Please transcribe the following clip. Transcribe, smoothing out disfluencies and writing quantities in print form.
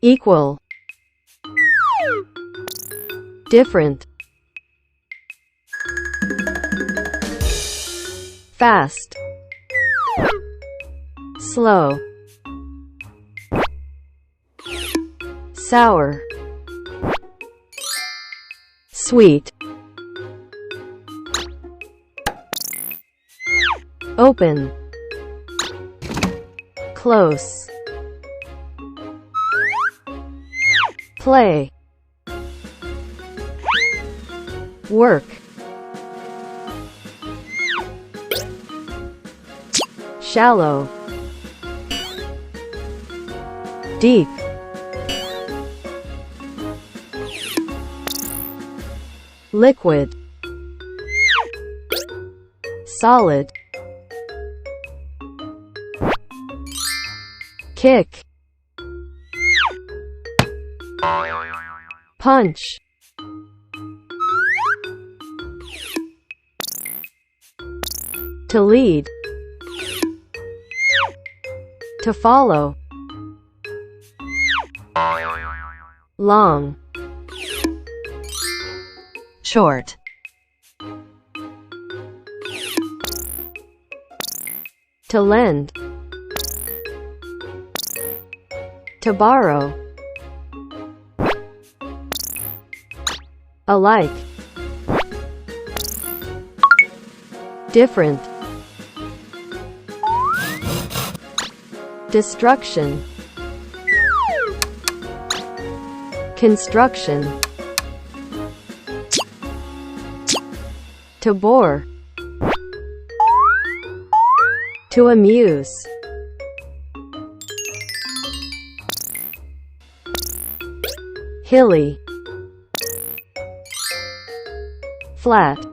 equal, different, fast, slow, sour, sweet, open, close, play, work, shallow, deep, liquid, solid, kick, punch, to lead, to follow, long, short, to lend, to borrow, alike, different, destruction, construction, to bore, to amuse, hilly, flat,